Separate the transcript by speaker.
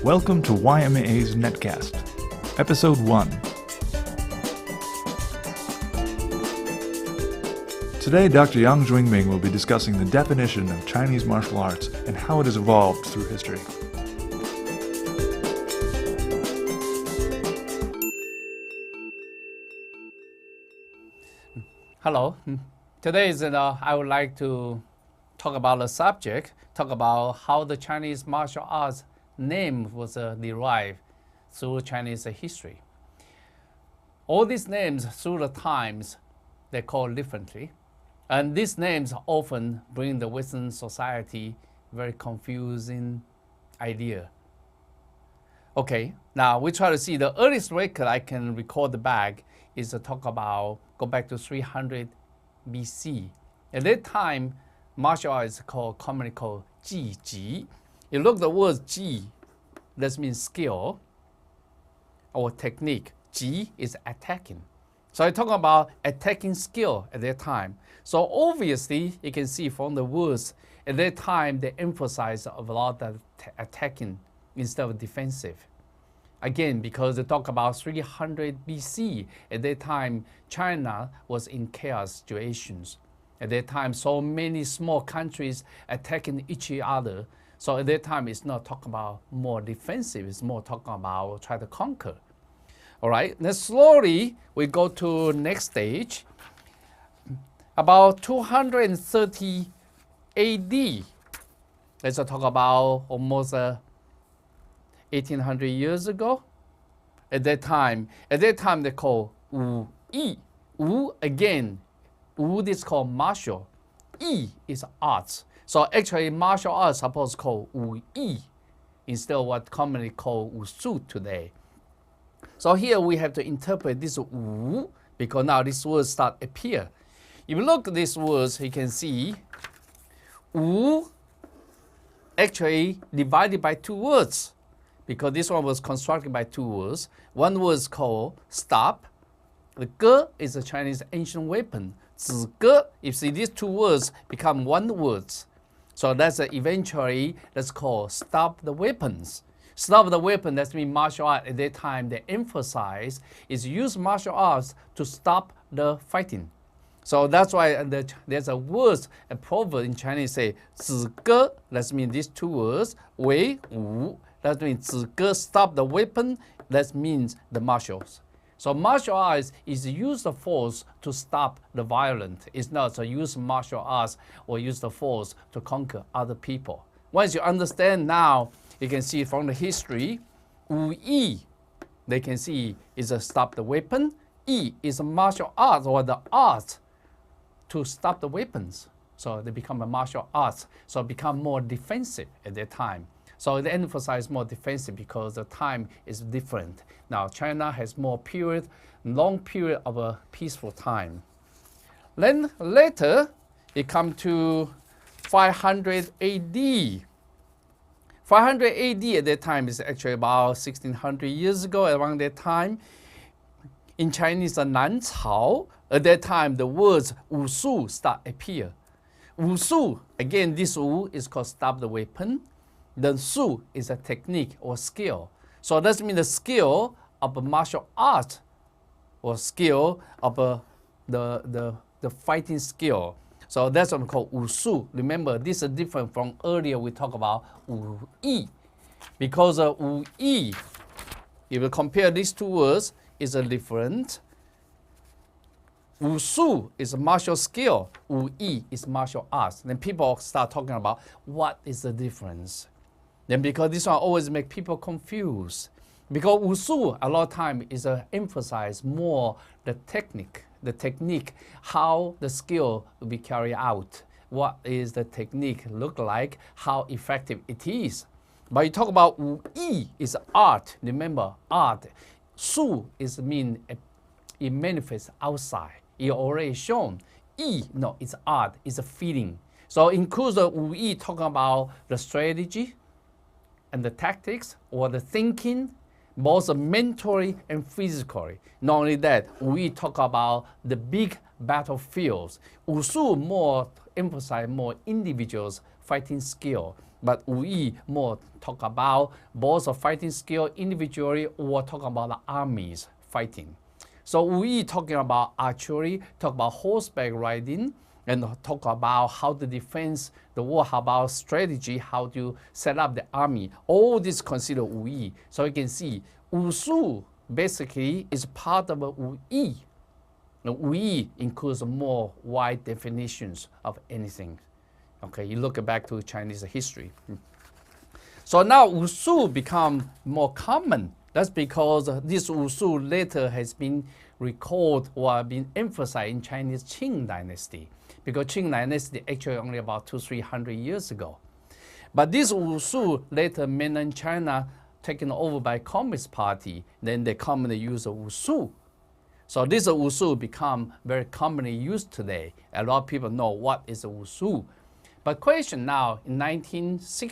Speaker 1: Welcome to YMAA's Netcast, Episode 1. Today, Dr. Yang Jwing-Ming will be discussing the definition of Chinese martial arts and how it has evolved through history.
Speaker 2: Hello. Today I would like to talk about a subject, talk about how the Chinese martial arts name was derived through Chinese history. All these names through the times, they're called differently. And these names often bring the Western society very confusing idea. Okay, now we try to see the earliest record I can record back is to talk about, go back to 300 BC. At that time, martial arts is commonly called ji ji. You look at the word ji, that means skill or technique. Ji is attacking. So I talk about attacking skill at that time. So obviously, you can see from the words, at that time, they emphasize a lot of attacking instead of defensive. Again, because they talk about 300 BC, at that time, China was in chaos situations. At that time, so many small countries attacking each other. So at that time, it's not talking about more defensive, it's more talking about try to conquer. All right, then slowly we go to next stage. About 230 AD, let's talk about almost 1800 years ago. At that time they call Wu Yi. Wu again, Wu is called martial. Yi is arts. So actually martial arts supposed to call Wu Yi instead of what commonly called Wushu today. So here we have to interpret this Wu because now these words start appear. If you look at these words, you can see Wu actually divided by two words because this one was constructed by two words. One word is called stop. The ge is a Chinese ancient weapon. Zi ge, you see these two words become one word. So that's eventually that's called stop the weapons. Stop the weapon, that means martial art at that time they emphasize is use martial arts to stop the fighting. So that's why there's a word, a proverb in Chinese say, 子歌, that means these two words, 为武, that means 子歌, stop the weapon, that means the martials. So martial arts is use the force to stop the violence. It's not to use martial arts or use the force to conquer other people. Once you understand now, you can see from the history, Wu Yi, they can see is a stop the weapon. Yi is a martial art or the art to stop the weapons. So they become a martial arts, so become more defensive at that time. So they emphasize more defensive because the time is different. Now China has more period, long period of a peaceful time. Then later, it come to 500 AD. 500 AD at that time is actually about 1600 years ago, around that time. In Chinese, Nancao, at that time, the words Wushu start appear. Wushu, again, this Wu is called stop the weapon. The Shu is a technique or skill. So that means the skill of a martial art or skill of the fighting skill. So that's what we call Wushu. Remember, this is different from earlier we talked about Wu Yi. Because of Wu Yi, if you compare these two words, is a different. Wushu is a martial skill. Wu Yi is martial arts. Then people start talking about what is the difference. Then because this one always make people confused. Because Wushu a lot of time is emphasize more the technique, how the skill will be carried out. What is the technique look like, how effective it is. But you talk about Wu Yi is art. Remember, art. Shu is mean it manifests outside. It already shown. Yi, no, it's art, it's a feeling. So includes the Wu Yi talking about the strategy and the tactics or the thinking, both mentally and physically. Not only that, we talk about the big battlefields. Wushu more emphasize more individuals' fighting skill. But Wu Yi more talk about both of fighting skill individually or talk about the armies fighting. So Wu Yi talking about archery, talk about horseback riding, and talk about how to defend the war, how about strategy, how to set up the army. All this considered Wu Yi. So you can see Wushu basically is part of Wu Yi. Wu Yi includes more wide definitions of anything. Okay, you look back to Chinese history. So now Wushu become more common. That's because this Wushu later has been recalled or been emphasized in Chinese Qing dynasty. Because Qing dynasty actually only about 200-300 years ago. But this Wushu later mainland China taken over by Communist Party, then they commonly use Wushu. So this Wushu become very commonly used today. A lot of people know what is Wushu. But question now, in 1960,